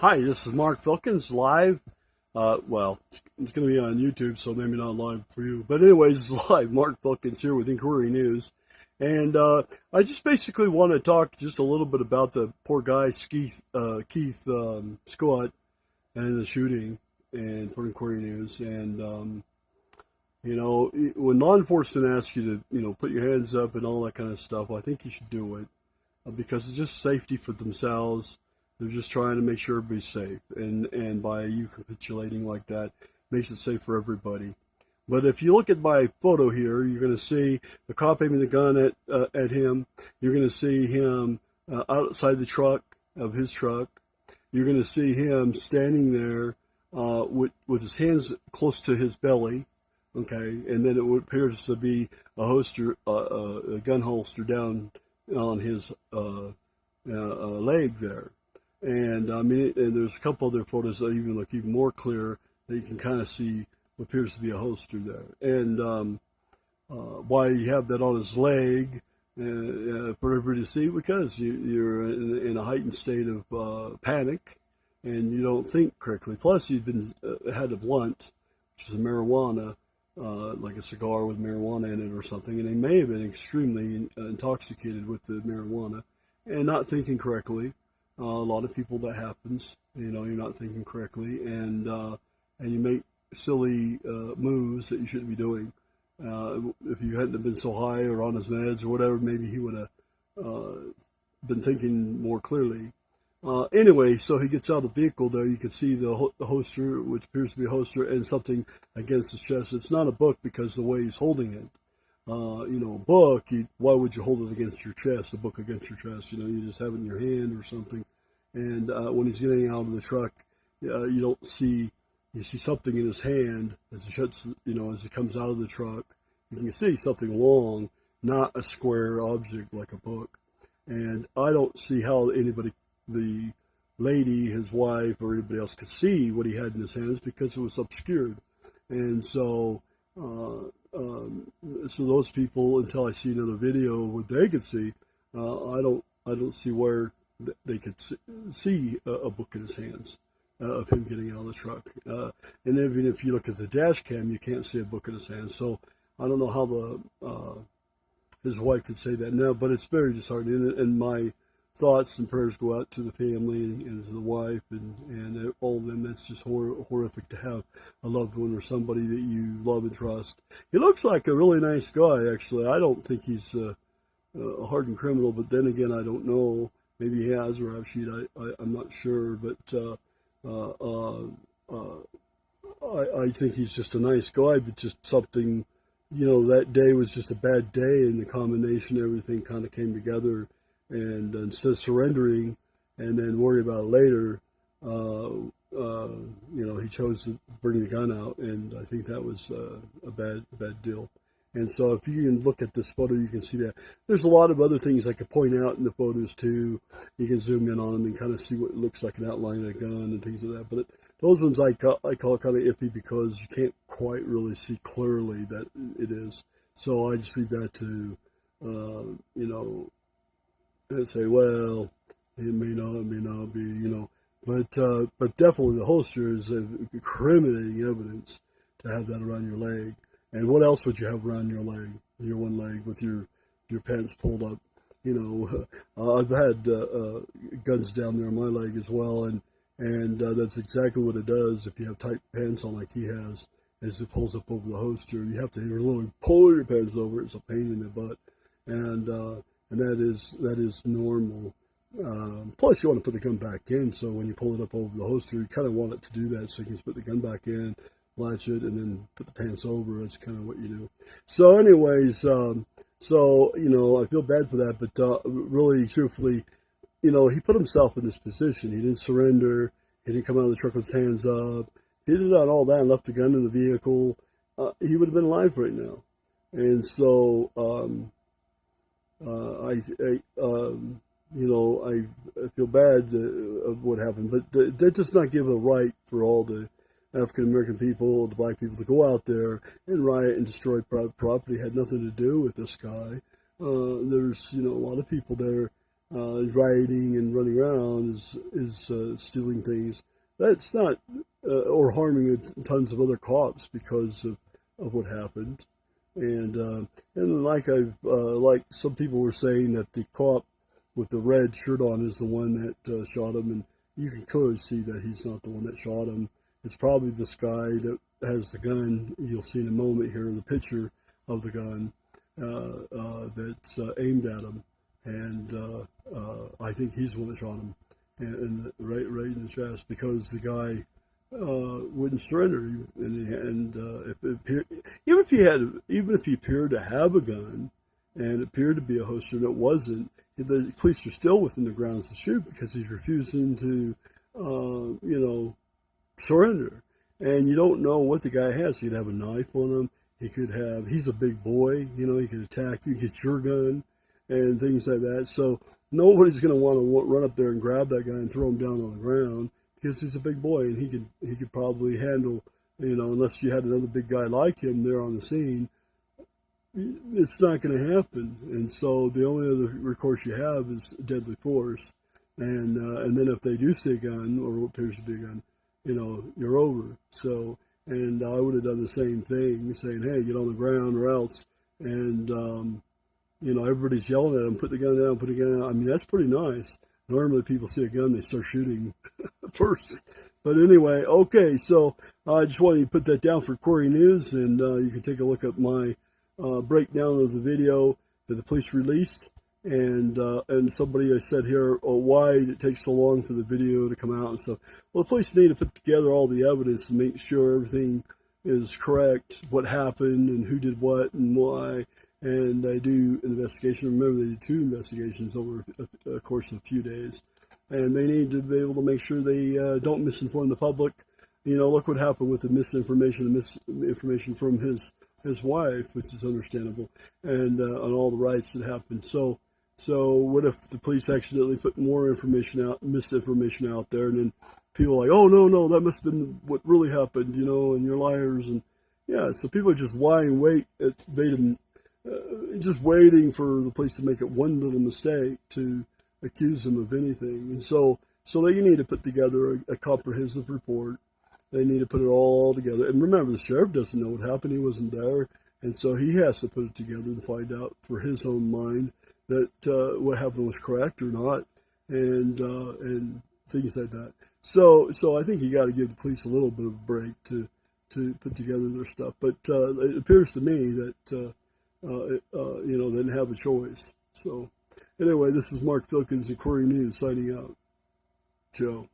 Hi, this is Mark Filkins live. Well, it's going to be on YouTube, so maybe not live for you. But anyways, it's live. Mark Filkins here with Inquiry News. And I just basically want to talk just a little bit about the poor guy, Keith Scott, and the shooting, and for Inquiry News. And, when law enforcement asks you to, put your hands up and all that kind of stuff, I think you should do it because it's just safety for themselves. They're just trying to make sure everybody's safe, and by you capitulating like that, makes it safe for everybody. But if you look at my photo here, you're going to see the cop aiming the gun at him. You're going to see him outside the truck of his truck. You're going to see him standing there with his hands close to his belly. Okay, and then it appears to be a gun holster down on his leg there. And and there's a couple other photos that even look even more clear that you can kind of see what appears to be a holster there. And why you have that on his leg for everybody to see? Because you're in a heightened state of panic and you don't think correctly. Plus, you've been had a blunt, which is a marijuana, like a cigar with marijuana in it or something, and they may have been extremely intoxicated with the marijuana and not thinking correctly. A lot of people that happens, you're not thinking correctly, and you make silly moves that you shouldn't be doing. If you hadn't been so high or on his meds or whatever, maybe he would have been thinking more clearly. Anyway, so he gets out of the vehicle there. You can see the holster, which appears to be a holster, and something against his chest. It's not a book because the way he's holding it. A book, why would you hold it against your chest, a book against your chest? You just have it in your hand or something. And when he's getting out of the truck, you see something in his hand as he shuts, as he comes out of the truck. You can see something long, not a square object like a book. And I don't see how the lady, his wife, or anybody else could see what he had in his hands because it was obscured. And so those people, until I see another video what they could see, I don't see where they could see a book in his hands of him getting out of the truck. And even if you look at the dash cam, you can't see a book in his hands. So I don't know how his wife could say that now, but it's very disheartening. And my thoughts and prayers go out to the family and to the wife and all of them. That's just horrific to have a loved one or somebody that you love and trust. He looks like a really nice guy, actually. I don't think he's a hardened criminal, but then again, I don't know. Maybe he has a rap sheet. I'm not sure, but I think he's just a nice guy, but just something, that day was just a bad day, and the combination, everything kind of came together. And instead of surrendering and then worry about it later, he chose to bring the gun out, and I think that was a bad deal. And so if you can look at this photo, you can see that there's a lot of other things I could point out in the photos too. You can zoom in on them and kind of see what it looks like an outline of a gun and things like that. But those ones I call kind of iffy because you can't quite really see clearly that it is. So I just leave that to, and say, well, it may not be, but definitely the holster is incriminating evidence to have that around your leg. And what else would you have around your leg, your one leg, with your pants pulled up? I've had guns down there on my leg as well, and that's exactly what it does if you have tight pants on like he has, as it pulls up over the holster. You have to literally pull your pants over. It's a pain in the butt, and that is normal. Plus, you want to put the gun back in, so when you pull it up over the holster, you kind of want it to do that, so you can put the gun back in, latch it, and then put the pants over. That's kind of what you do. So anyways, I feel bad for that, but really, truthfully, he put himself in this position. He didn't surrender. He didn't come out of the truck with his hands up. He did all that and left the gun in the vehicle. He would have been alive right now. And so, I feel bad of what happened, but that does not give a right for all the African American people, the black people, to go out there and riot and destroy private property. It had nothing to do with this guy. There's a lot of people there rioting and running around is stealing things. That's not or harming tons of other cops because of what happened. And like some people were saying that the cop with the red shirt on is the one that shot him, and you can clearly see that he's not the one that shot him. It's probably this guy that has the gun. You'll see in a moment here the picture of the gun that's aimed at him, and I think he's the one that shot him, and right in the chest because the guy wouldn't surrender, and if it appeared, even if he appeared to have a gun, and it appeared to be a holster and it wasn't, the police are still within the grounds to shoot because he's refusing to, surrender. And you don't know what the guy has. He could have a knife on him. He's a big boy, he could attack you, get your gun, and things like that. So nobody's going to want to run up there and grab that guy and throw him down on the ground because he's a big boy and he could probably handle, unless you had another big guy like him there on the scene, it's not going to happen. And so the only other recourse you have is deadly force. And then if they do see a gun or what appears to be a gun, you're over. So, and I would have done the same thing, saying, hey, get on the ground or else. And, everybody's yelling at him, put the gun down, put the gun down. I mean, that's pretty nice. Normally people see a gun, they start shooting first. But anyway, okay, so I just wanted to put that down for Corey News, and you can take a look at my breakdown of the video that the police released. And somebody said here, why it takes so long for the video to come out and stuff. Well, the police need to put together all the evidence to make sure everything is correct, what happened and who did what and why. And they do an investigation. Remember, they did 2 investigations over a course of a few days. And they need to be able to make sure they don't misinform the public. Look what happened with the misinformation from his wife, which is understandable, and on all the riots that happened. So what if the police accidentally put more misinformation out there, and then people are like, oh, no, that must have been what really happened, and you're liars. And yeah, so people are just lying, just waiting for the police to make it one little mistake to accuse them of anything. And so they need to put together a comprehensive report. They need to put it all together. And remember, the sheriff doesn't know what happened. He wasn't there. And so he has to put it together and find out for his own mind that what happened was correct or not, and things like that. So I think you got to give the police a little bit of a break to put together their stuff. But it appears to me that they didn't have a choice. So anyway, this is Mark Filkins at Corey News signing out. Joe.